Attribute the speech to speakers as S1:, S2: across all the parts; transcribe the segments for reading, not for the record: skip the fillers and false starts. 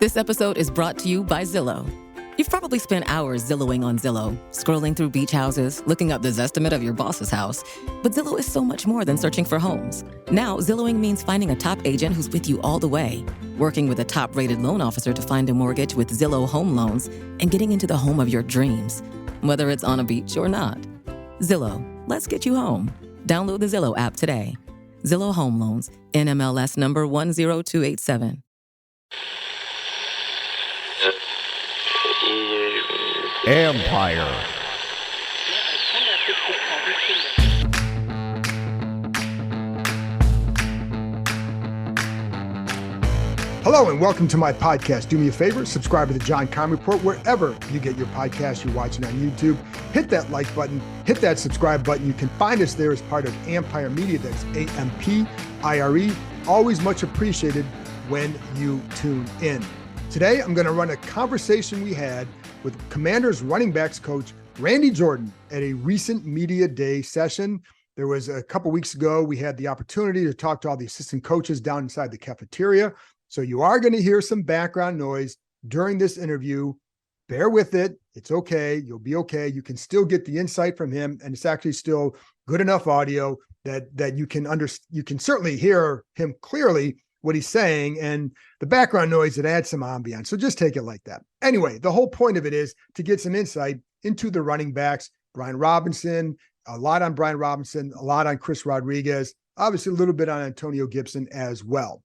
S1: This episode is brought to you by Zillow. You've probably spent hours Zillowing on Zillow, scrolling through beach houses, looking up the Zestimate of your boss's house. But Zillow is so much more than searching for homes. Now, Zillowing means finding a top agent who's with you all the way, working with a top-rated loan officer to find a mortgage with Zillow Home Loans, and getting into the home of your dreams, whether it's on a beach or not. Zillow, let's get you home. Download the Zillow app today. Zillow Home Loans, NMLS number 10287.
S2: Empire.
S3: Hello and welcome to my podcast. Do me a favor, subscribe to the John Keim Report wherever you get your podcast. You're watching on YouTube. Hit that like button, hit that subscribe button. You can find us there as part of Empire Media. That's AMPIRE. Always much appreciated when you tune in. Today, I'm going to run a conversation we had with Commanders running backs coach Randy Jordan at a recent media day session. There was a couple weeks ago, we had the opportunity to talk to all the assistant coaches down inside the cafeteria. So you are going to hear some background noise during this interview. Bear with it. It's okay. You'll be okay. You can still get the insight from him, and it's actually still good enough audio that you can certainly hear him clearly what he's saying, and the background noise that adds some ambiance. So just take it like that. Anyway, the whole point of it is to get some insight into the running backs. Brian Robinson, a lot on Brian Robinson, a lot on Chris Rodriguez, obviously a little bit on Antonio Gibson as well.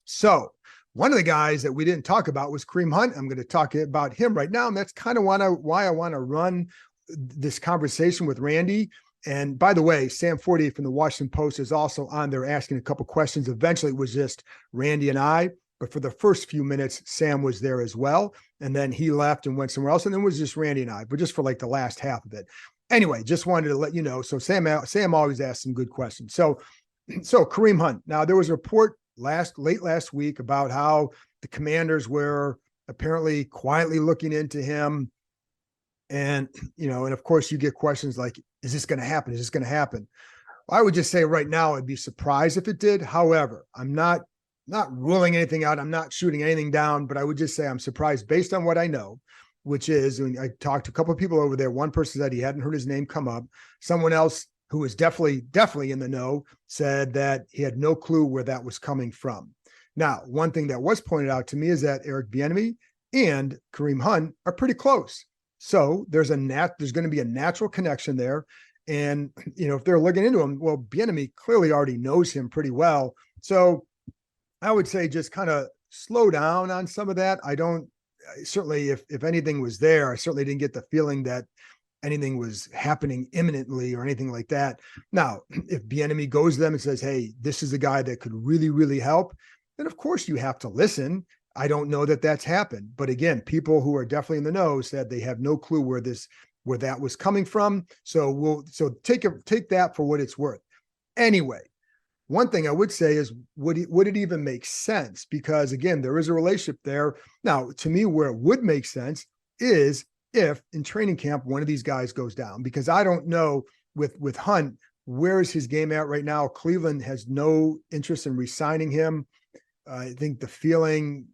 S3: So one of the guys that we didn't talk about was Kareem Hunt. I'm going to talk about him right now, and that's kind of why I want to run this conversation with Randy. And by the way, Sam Fortier from the Washington Post is also on there asking a couple questions. Eventually, it was just Randy and I, but for the first few minutes, Sam was there as well. And then he left and went somewhere else, and then it was just Randy and I, but just for like the last half of it. Anyway, just wanted to let you know. So Sam always asks some good questions. So Kareem Hunt. Now, there was a report late last week about how the Commanders were apparently quietly looking into him. And, and of course you get questions like, is this going to happen? Is this going to happen? I would just say right now, I'd be surprised if it did. However, I'm not ruling anything out. I'm not shooting anything down, but I would just say I'm surprised based on what I know, which is when I talked to a couple of people over there. One person said he hadn't heard his name come up. Someone else who was definitely in the know said that he had no clue where that was coming from. Now, one thing that was pointed out to me is that Eric Bieniemy and Kareem Hunt are pretty close. So there's going to be a natural connection there. And, if they're looking into him, well, Bieniemy clearly already knows him pretty well. So I would say just kind of slow down on some of that. Certainly if anything was there, I certainly didn't get the feeling that anything was happening imminently or anything like that. Now, if Bieniemy goes to them and says, hey, this is a guy that could really, really help, then of course you have to listen. I don't know that that's happened. But again, people who are definitely in the know said they have no clue where that was coming from. So take that for what it's worth. Anyway, one thing I would say is, would it even make sense? Because again, there is a relationship there. Now, to me, where it would make sense is if in training camp, one of these guys goes down, because I don't know with Hunt, where is his game at right now? Cleveland has no interest in re-signing him. I think the feeling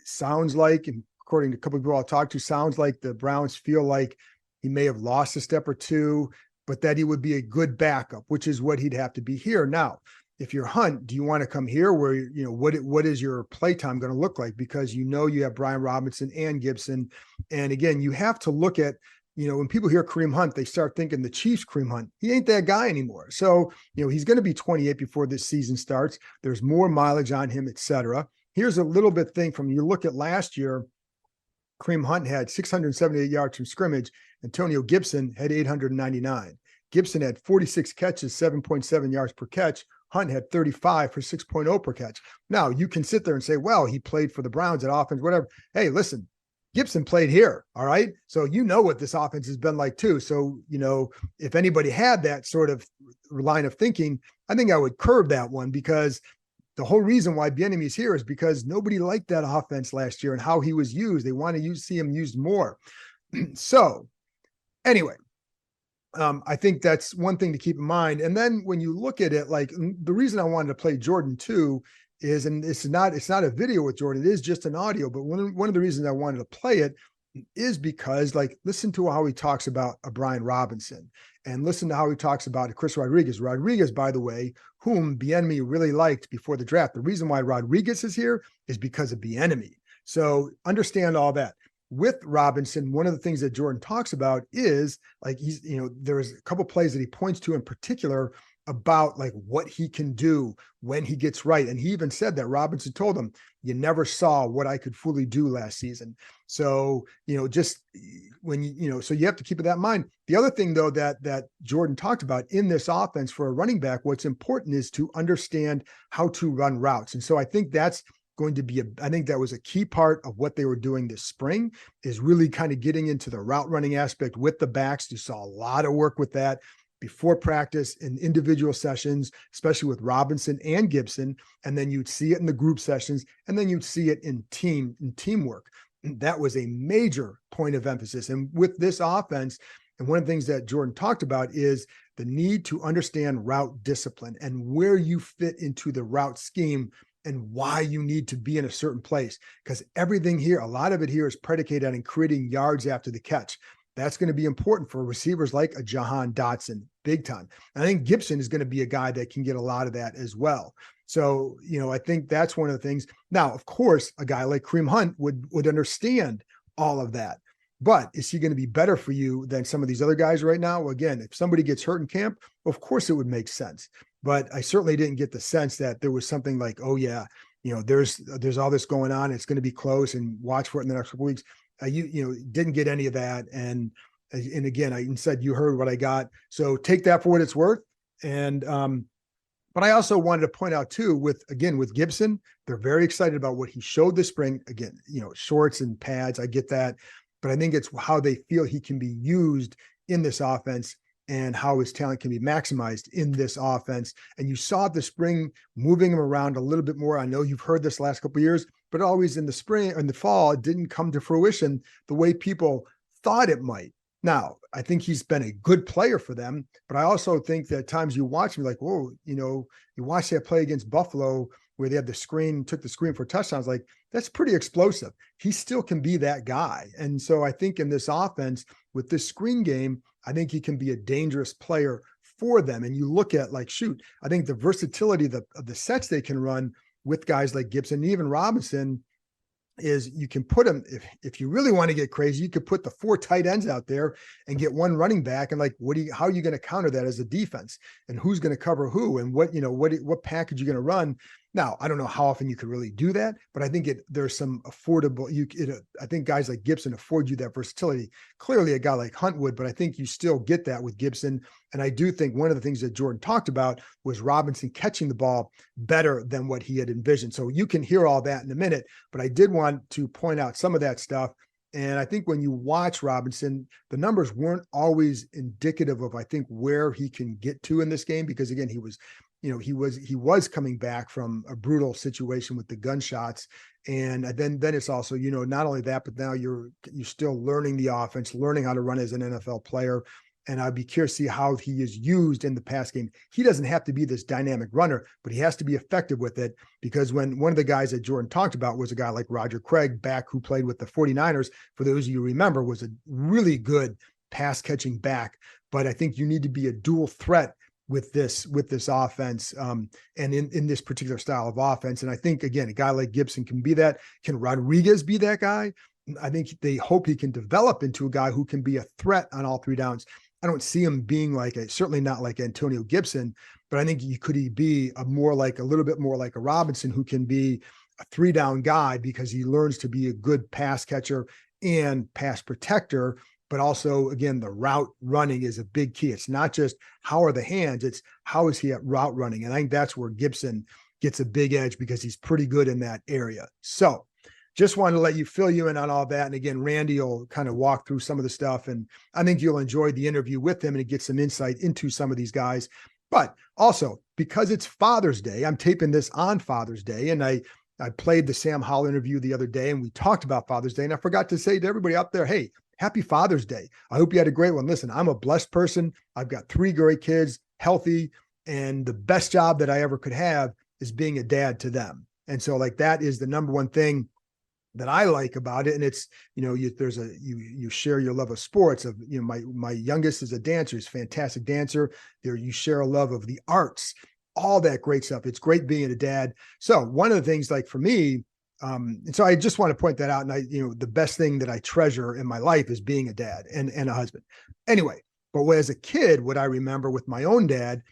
S3: sounds like, and according to a couple of people I'll talk to, sounds like the Browns feel like he may have lost a step or two, but that he would be a good backup, which is what he'd have to be here. Now, if you're Hunt, do you want to come here where, what is your play time going to look like? Because you have Brian Robinson and Gibson. And again, you have to look at, when people hear Kareem Hunt, they start thinking the Chiefs Kareem Hunt. He ain't that guy anymore. So, he's going to be 28 before this season starts. There's more mileage on him, et cetera. Here's a little bit thing from you look at last year. Kareem Hunt had 678 yards from scrimmage. Antonio Gibson had 899. Gibson had 46 catches, 7.7 yards per catch. Hunt had 35 for 6.0 per catch. Now, you can sit there and say, well, he played for the Browns at offense, whatever. Hey, listen, Gibson played here, all right? So what this offense has been like too. So, if anybody had that sort of line of thinking, I think I would curb that one, because the whole reason why Bieniemy is here is because nobody liked that offense last year and how he was used. They want to see him used more. So anyway, I think that's one thing to keep in mind. And then when you look at it, like the reason I wanted to play Jordan too is, and it's not a video with Jordan, it is just an audio, but one of the reasons I wanted to play it is because, like, listen to how he talks about a Brian Robinson and listen to how he talks about Chris Rodriguez. Rodriguez, by the way, whom Bieniemy really liked before the draft. The reason why Rodriguez is here is because of Bieniemy. So understand all that. With Robinson, one of the things that Jordan talks about is, like, there's a couple plays that he points to in particular about, like, what he can do when he gets right. And he even said that Robinson told him, you never saw what I could fully do last season. So, just when so you have to keep that in mind. The other thing, though, that Jordan talked about in this offense for a running back, what's important is to understand how to run routes. And so I think that's going to be I think that was a key part of what they were doing this spring, is really kind of getting into the route running aspect with the backs. You saw a lot of work with that before practice in individual sessions, especially with Robinson and Gibson. And then you'd see it in the group sessions, and then you'd see it in teamwork. That was a major point of emphasis. And with this offense, and one of the things that Jordan talked about is the need to understand route discipline and where you fit into the route scheme and why you need to be in a certain place. Because everything here, a lot of it here is predicated on creating yards after the catch. That's going to be important for receivers like a Jahan Dotson, big time. And I think Gibson is going to be a guy that can get a lot of that as well. So, I think that's one of the things. Now, of course, a guy like Kareem Hunt would understand all of that. But is he going to be better for you than some of these other guys right now? Well, again, if somebody gets hurt in camp, of course it would make sense. But I certainly didn't get the sense that there was something like, oh yeah, there's all this going on, it's going to be close, and watch for it in the next couple weeks. Didn't get any of that. And again, I said, you heard what I got. So take that for what it's worth. And, but I also wanted to point out too, with Gibson, they're very excited about what he showed this spring. Again, shorts and pads, I get that, but I think it's how they feel he can be used in this offense and how his talent can be maximized in this offense. And you saw it this spring, moving him around a little bit more. I know you've heard this last couple of years, but always in the spring or in the fall, it didn't come to fruition the way people thought it might. Now, I think he's been a good player for them, but I also think that at times you watch him like, whoa, you watch that play against Buffalo where they had took the screen for touchdowns. Like, that's pretty explosive. He still can be that guy. And so I think in this offense with this screen game, I think he can be a dangerous player for them. And you look at, like, I think the versatility of the sets they can run with guys like Gibson, and even Robinson, is you can put them, if you really want to get crazy, you could put the 4 tight ends out there and get 1 running back. And, like, how are you going to counter that as a defense, and who's going to cover who, and what package you're going to run? Now, I don't know how often you could really do that, but I think there's some affordable, I think guys like Gibson afford you that versatility. Clearly a guy like Hunt would, but I think you still get that with Gibson. And I do think one of the things that Jordan talked about was Robinson catching the ball better than what he had envisioned. So you can hear all that in a minute, but I did want to point out some of that stuff. And I think when you watch Robinson, the numbers weren't always indicative of, I think, where he can get to in this game, because again, he was coming back from a brutal situation with the gunshots. And then it's also, not only that, but now you're still learning the offense, learning how to run as an NFL player. And I'd be curious to see how he is used in the pass game. He doesn't have to be this dynamic runner, but he has to be effective with it, because when one of the guys that Jordan talked about was a guy like Roger Craig, back, who played with the 49ers, for those of you who remember, was a really good pass catching back. But I think you need to be a dual threat with this offense, and in this particular style of offense. And I think, again, a guy like Gibson can be that. Can Rodriguez be that guy? I think they hope he can develop into a guy who can be a threat on all 3 downs. I don't see him being certainly not like Antonio Gibson, but I think could he be a little bit more like a Robinson, who can be a 3-down guy, because he learns to be a good pass catcher and pass protector. But also, again, the route running is a big key. It's not just how are the hands, it's how is he at route running. And I think that's where Gibson gets a big edge, because he's pretty good in that area. So just wanted to let you fill you in on all that. And again, Randy will kind of walk through some of the stuff, and I think you'll enjoy the interview with him and get some insight into some of these guys. But also, because it's Father's Day, I'm taping this on Father's Day, and I played the Sam Howell interview the other day, and we talked about Father's Day, and I forgot to say to everybody out there, hey, happy Father's Day. I hope you had a great one. Listen, I'm a blessed person. I've got 3 great kids, healthy, and the best job that I ever could have is being a dad to them. And so like, that is the number one thing that I like about it. And it's, you share your love of sports. Of, my youngest is a dancer. He's a fantastic dancer. You share a love of the arts, all that great stuff. It's great being a dad. So one of the things, like for me, and so I just want to point that out. And the best thing that I treasure in my life is being a dad and a husband. Anyway, but as a kid, what I remember with my own dad,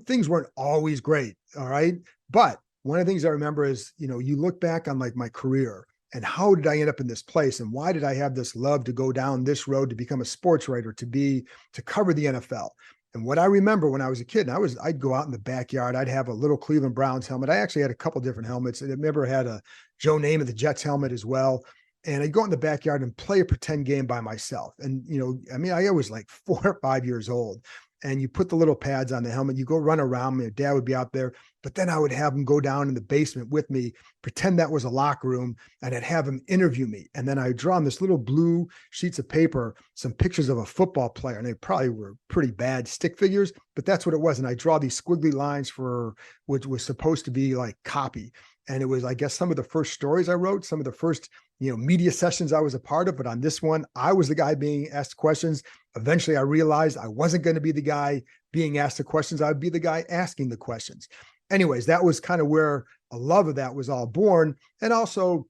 S3: things weren't always great. All right. But one of the things I remember is, you look back on like my career and how did I end up in this place? And why did I have this love to go down this road to become a sports writer, to cover the NFL? And what I remember when I was a kid, I'd go out in the backyard. I'd have a little Cleveland Browns helmet. I actually had a couple different helmets. I remember I had a Joe Namath, the Jets helmet as well. And I'd go in the backyard and play a pretend game by myself. And, I was like 4 or 5 years old. And you put the little pads on the helmet, you go run around. My dad would be out there, but then I would have him go down in the basement with me, pretend that was a locker room, and I'd have him interview me. And then I would draw on this little blue sheets of paper some pictures of a football player, and they probably were pretty bad stick figures, but that's what it was. And I draw these squiggly lines for which was supposed to be like copy. And it was, I guess, some of the first stories I wrote, some of the first, media sessions I was a part of. But on this one, I was the guy being asked questions. Eventually, I realized I wasn't going to be the guy being asked the questions. I would be the guy asking the questions. Anyways, that was kind of where a love of that was all born. And also,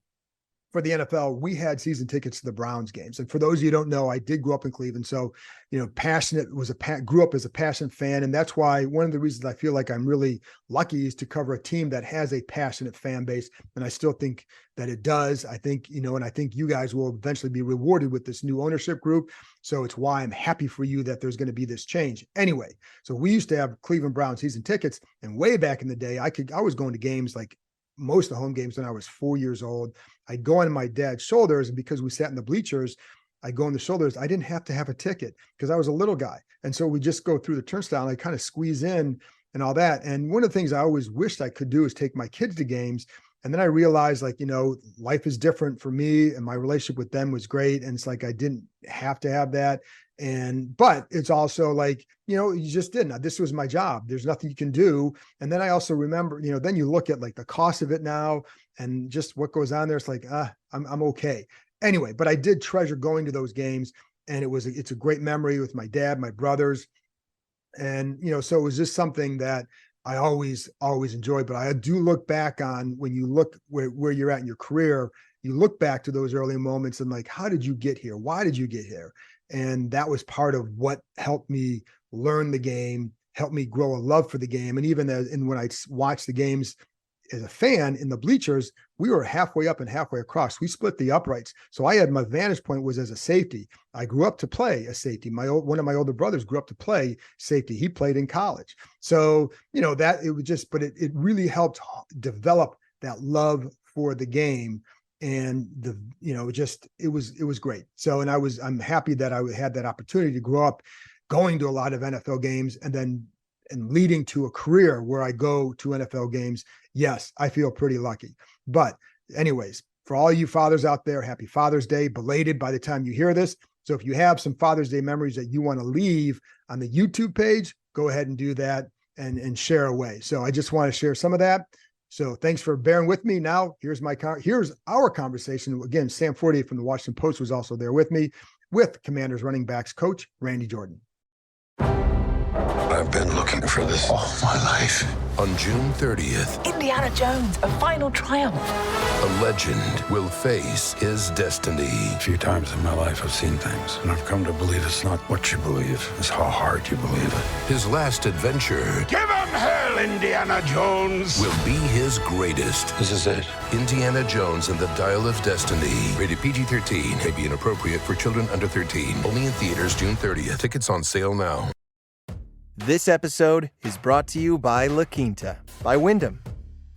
S3: for the NFL, we had season tickets to the Browns games. And for those of you who don't know, I did grow up in Cleveland. So, grew up as a passionate fan. And that's why one of the reasons I feel like I'm really lucky is to cover a team that has a passionate fan base. And I still think that it does. I think, and I think you guys will eventually be rewarded with this new ownership group. So it's why I'm happy for you that there's going to be this change. Anyway, so we used to have Cleveland Browns season tickets. And way back in the day, I was going to games like most of the home games when I was 4 years old. I'd go on my dad's shoulders, and because we sat in the bleachers, I'd go on the shoulders. I didn't have to have a ticket because I was a little guy. And so we just go through the turnstile and I kind of squeeze in and all that. And one of the things I always wished I could do is take my kids to games. And then I realized, like, life is different for me and my relationship with them was great. And it's like, I didn't have to have that. But it's also like, you just didn't. This was my job. There's nothing you can do. And then I also remember, then you look at like the cost of it now and just what goes on there. It's like, I'm okay. Anyway, but I did treasure going to those games, and it's a great memory with my dad, my brothers. And, so it was just something that I always enjoyed. But I do look back on, when you look where you're at in your career, you look back to those early moments and like, how did you get here? Why did you get here? And that was part of what helped me learn the game, helped me grow a love for the game. And even when I watched the games as a fan in the bleachers, we were halfway up and halfway across. We split the uprights. So my vantage point was as a safety. I grew up to play a safety. One of my older brothers grew up to play safety. He played in college. So, that it was just, but it really helped develop that love for the game. And it was great. So, and I'm happy that I had that opportunity to grow up going to a lot of NFL games and leading to a career where I go to NFL games. Yes, I feel pretty lucky. But anyways, for all you fathers out there, happy Father's Day, belated by the time you hear this. So if you have some Father's Day memories that you want to leave on the YouTube page, go ahead and do that and share away. So I just want to share some of that. So thanks for bearing with me. Now here's our conversation. Again, Sam Fortier from the Washington Post was also there with me, with Commanders running backs coach Randy Jordan.
S4: I've been looking for this all my life.
S5: On June 30th,
S6: Indiana Jones, a final triumph.
S5: a legend will face his destiny.
S4: A few times in my life I've seen things, and I've come to believe it's not what you believe, it's how hard you believe it.
S5: His last adventure
S2: Give him hell, Indiana Jones!
S5: will be his greatest.
S4: This is it.
S5: Indiana Jones and the Dial of Destiny. Rated PG-13. May be inappropriate for children under 13. Only in theaters June 30th. Tickets on sale now.
S7: This episode is brought to you by La Quinta by Wyndham.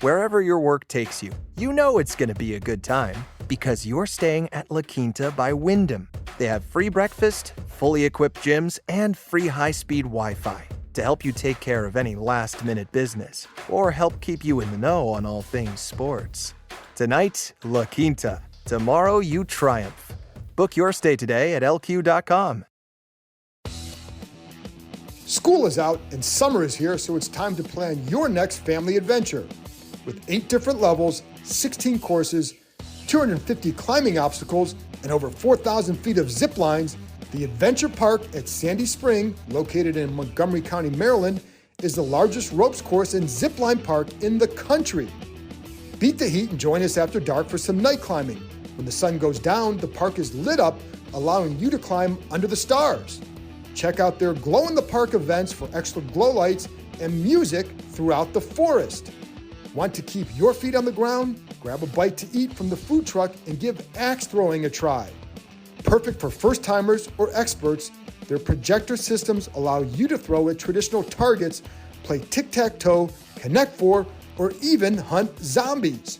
S7: Wherever your work takes you, you know it's going to be a good time because you're staying at La Quinta by Wyndham. They have free breakfast, fully equipped gyms, and free high-speed Wi-Fi to help you take care of any last-minute business or help keep you in the know on all things sports. Tonight, La Quinta. Tomorrow, you triumph. Book your stay today at LQ.com.
S3: School is out and summer is here, so it's time to plan your next family adventure. With 8 different levels, 16 courses, 250 climbing obstacles, and over 4,000 feet of zip lines, the Adventure Park at Sandy Spring, located in Montgomery County, Maryland, is the largest ropes course and zipline park in the country. Beat the heat and join us after dark for some night climbing. When the sun goes down, the park is lit up, allowing you to climb under the stars. Check out their glow-in-the-park events for extra glow lights and music throughout the forest. Want to keep your feet on the ground? Grab a bite to eat from the food truck and give axe throwing a try. Perfect for first-timers or experts, their projector systems allow you to throw at traditional targets, play tic-tac-toe, Connect Four, or even hunt zombies.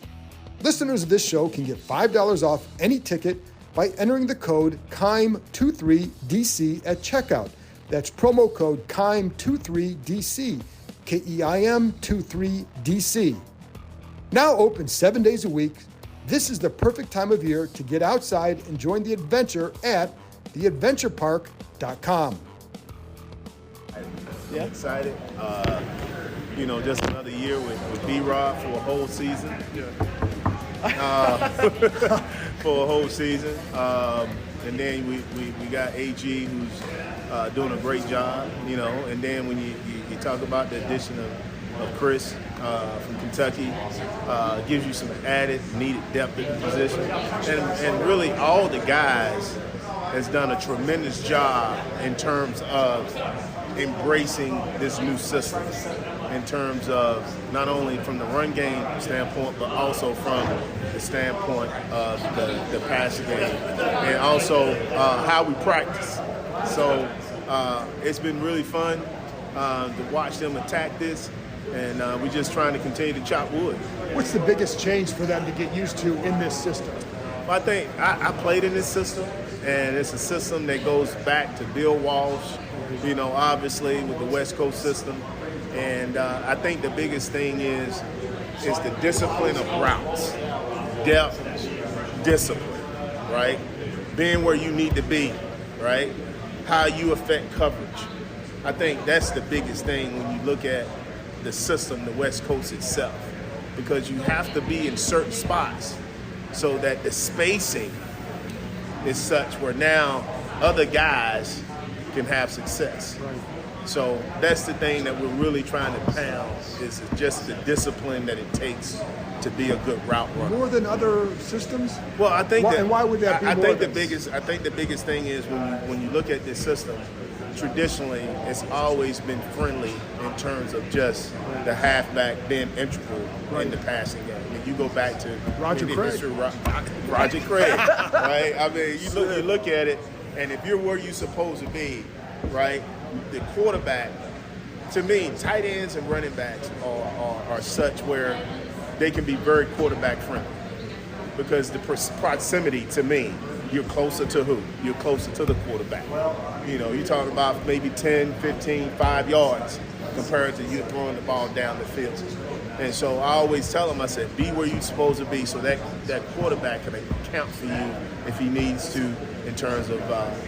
S3: Listeners of this show can get $5 off any ticket by entering the code KEIM23DC at checkout. That's promo code KEIM23DC, KEIM23DC. Now open 7 days a week, this is the perfect time of year to get outside and join the adventure at theadventurepark.com.
S8: Yeah, excited. Just another year with B-Rob for a whole season. For a whole season. And then we got AG who's doing a great job, and then when you talk about the addition of Chris from Kentucky, gives you some added needed depth at the position. And really all the guys has done a tremendous job in terms of embracing this new system, in terms of not only from the run game standpoint, but also from the standpoint of the passing game, and also how we practice. So it's been really fun to watch them attack this, and we're just trying to continue to chop wood.
S3: What's the biggest change for them to get used to in this system?
S8: Well, I think I played in this system, and it's a system that goes back to Bill Walsh, obviously with the West Coast system. And I think the biggest thing is the discipline of routes, depth, discipline, right? Being where you need to be, right? How you affect coverage. I think that's the biggest thing when you look at the system, the West Coast itself, because you have to be in certain spots so that the spacing is such where now other guys can have success.
S3: Right.
S8: So that's the thing that we're really trying to pound, is just the discipline that it takes to be a good route runner.
S3: More than other systems?
S8: Well, I think
S3: and why would that be? I think the
S8: biggest thing is when you look at this system, traditionally it's always been friendly in terms of just the halfback being integral in the passing game. I mean, you go back to
S3: Roger Craig,
S8: right? I mean, you look at it, and if you're where you're supposed to be, right, the quarterback, to me, tight ends and running backs are such where they can be very quarterback friendly, because the proximity, to me, you're closer to who? You're closer to the quarterback. You're talking about maybe 10, 15, 5 yards compared to you throwing the ball down the field. And so I always tell them, I said, be where you're supposed to be so that quarterback can account for you if he needs to in terms of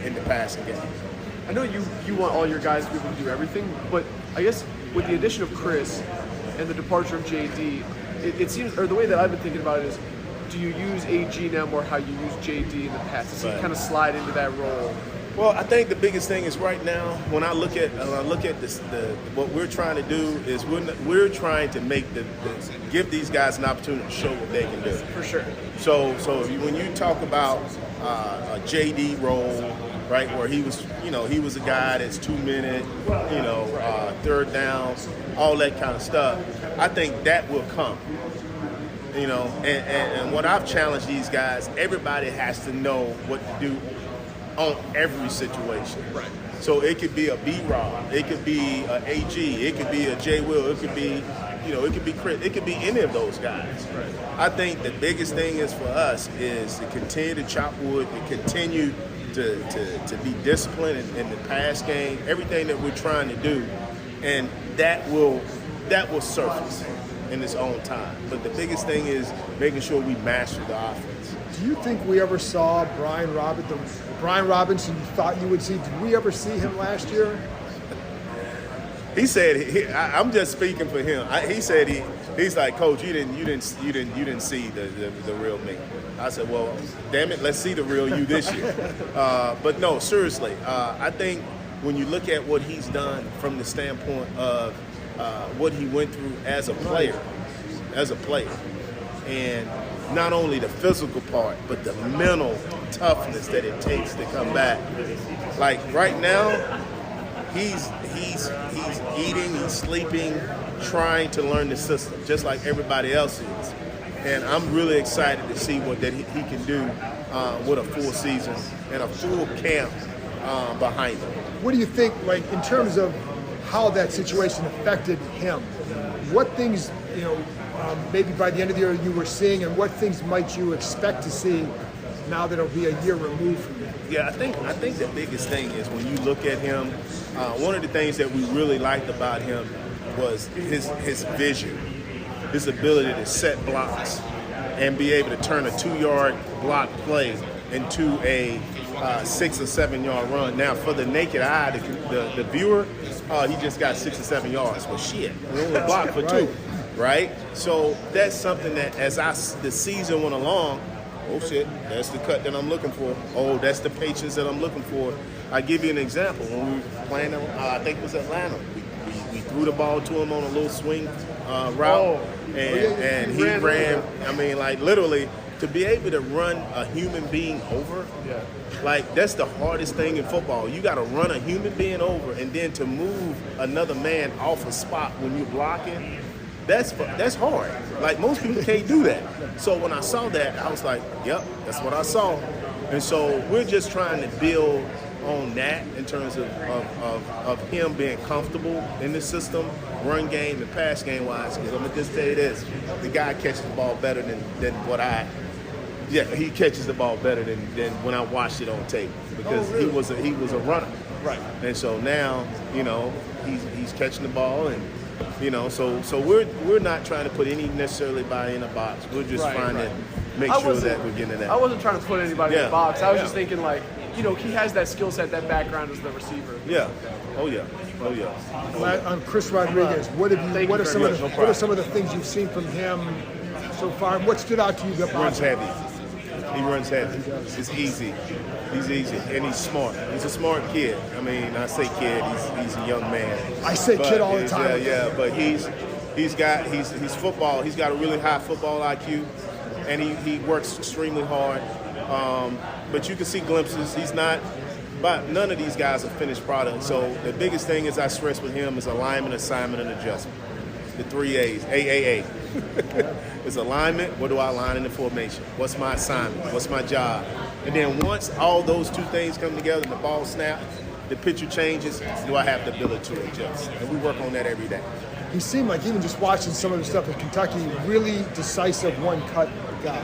S8: in the passing game.
S9: I know you want all your guys to be able to do everything, but I guess with the addition of Chris and the departure of JD, it seems, or the way that I've been thinking about it is, do you use AG now more how you use JD in the past? Does he kind of slide into that role?
S8: Well, I think the biggest thing is right now, when I look at this, what we're trying to do is we're trying to give these guys an opportunity to show what they can do.
S9: For sure.
S8: So when you talk about a JD role, right, where he was a guy that's 2 minute, third down, all that kind of stuff, I think that will come. And what I've challenged these guys, everybody has to know what to do on every situation.
S9: Right.
S8: So it could be a B-Rob, it could be a AG, it could be a J. Will, it could be, it could be Chris, it could be any of those guys.
S9: Right.
S8: I think the biggest thing is for us is to continue to chop wood, to continue to be disciplined in the pass game, everything that we're trying to do, and that will surface in its own time. But the biggest thing is making sure we master the offense.
S3: Do you think we ever saw Brian Robinson you thought you would see? Did we ever see him last year?
S8: He said, I'm just speaking for him. He said He's like, Coach, you didn't see the real me. I said, well, damn it, let's see the real you this year. But no, seriously, I think when you look at what he's done from the standpoint of what he went through as a player, and not only the physical part, but the mental toughness that it takes to come back. Like right now, he's eating, he's sleeping, trying to learn the system, just like everybody else is. And I'm really excited to see what that he can do with a full season and a full camp behind him.
S3: What do you think, like, in terms of how that situation affected him? What things, maybe by the end of the year you were seeing, and what things might you expect to see now that it'll be a year removed from that?
S8: Yeah, I think the biggest thing is when you look at him, one of the things that we really liked about him was his vision, his ability to set blocks and be able to turn a 2-yard block play into a 6 or 7 yard run. Now, for the naked eye, the viewer, he just got 6 or 7 yards. Well, shit, we only blocked for 2, right? So that's something that as the season went along, oh shit, that's the cut that I'm looking for. Oh, that's the patience that I'm looking for. I give you an example. When we were playing, I think it was Atlanta. We threw the ball to him on a little swing route, and he ran. I mean, like literally, to be able to run a human being over, like that's the hardest thing in football. You got to run a human being over, and then to move another man off a spot when you're blocking, that's hard. Like most people can't do that. So when I saw that, I was like, yep, that's what I saw. And so we're just trying to build on that in terms of him being comfortable in the system, run game and pass game wise. Because I'm gonna just tell you this: the guy catches the ball better than what I. Yeah, he catches the ball better than when I watched it on tape because he was a runner. Right. And so now he's catching the ball and. So we're not trying to put any necessarily by in a box. We're just trying to make sure that we're getting that.
S9: I wasn't trying to put anybody in a box. I was just thinking he has that skill set, that background as the receiver.
S8: Yeah. Oh yeah.
S3: On Chris Rodriguez, what are some of the things you've seen from him so far? What stood out to you?
S8: He runs heavy. He runs heavy. It's easy. He's easy, and he's smart. He's a smart kid. I mean, I say kid. He's a young man.
S3: I say kid all the time.
S8: Yeah. But he's football. He's got a really high football IQ, and he works extremely hard. But you can see glimpses. He's not. But none of these guys are finished product. So the biggest thing is I stress with him is alignment, assignment, and adjustment. The 3 A's. AAA. It's alignment. What do I align in the formation? What's my assignment? What's my job? And then once all those two things come together and the ball snaps, the picture changes, do I have the ability to adjust? And we work on that every day.
S3: He seemed like, even just watching some of the stuff at Kentucky, really decisive one-cut guy.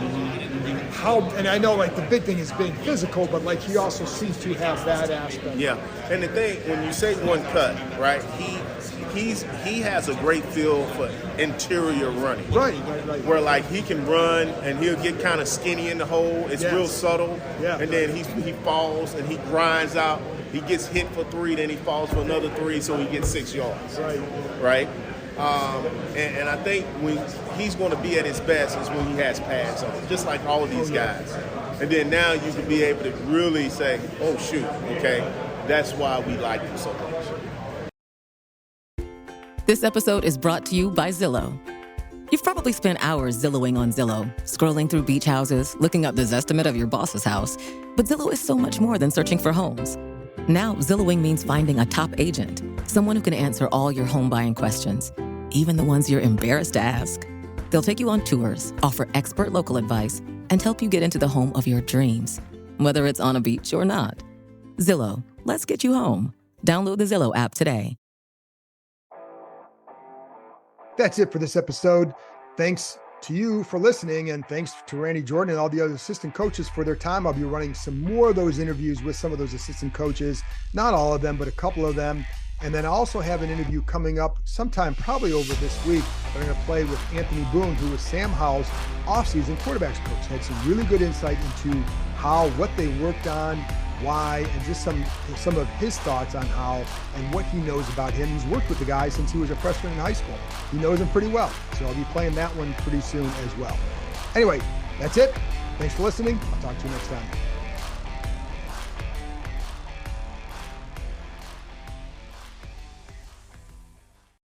S3: And I know the big thing is being physical, but he also seems to have that aspect.
S8: Yeah, and the thing, when you say one cut, right, he has a great feel for interior running. Right. Where he can run and he'll get kind of skinny in the hole. It's real subtle. Yeah. And then he falls and he grinds out. He gets hit for 3, then he falls for another 3, so he gets 6 yards. Right. And I think when he's going to be at his best is when he has pads on, just like all of these guys. And then now you can be able to really say, oh shoot, okay, that's why we like him so much.
S1: This episode is brought to you by Zillow. You've probably spent hours Zillowing on Zillow, scrolling through beach houses, looking up the Zestimate of your boss's house. But Zillow is so much more than searching for homes. Now, Zillowing means finding a top agent, someone who can answer all your home buying questions, even the ones you're embarrassed to ask. They'll take you on tours, offer expert local advice, and help you get into the home of your dreams, whether it's on a beach or not. Zillow, let's get you home. Download the Zillow app today.
S3: That's it for this episode. Thanks to you for listening, and thanks to Randy Jordan and all the other assistant coaches for their time. I'll be running some more of those interviews with some of those assistant coaches, not all of them, but a couple of them. And then I also have an interview coming up sometime probably over this week. I'm going to play with Anthony Boone, who was Sam Howell's offseason quarterbacks coach. Had some really good insight into what they worked on why, and just some of his thoughts on how and what he knows about him. He's worked with the guy since he was a freshman in high school. He knows him pretty well, so I'll be playing that one pretty soon as well. Anyway, that's it. Thanks for listening. I'll talk to you next time.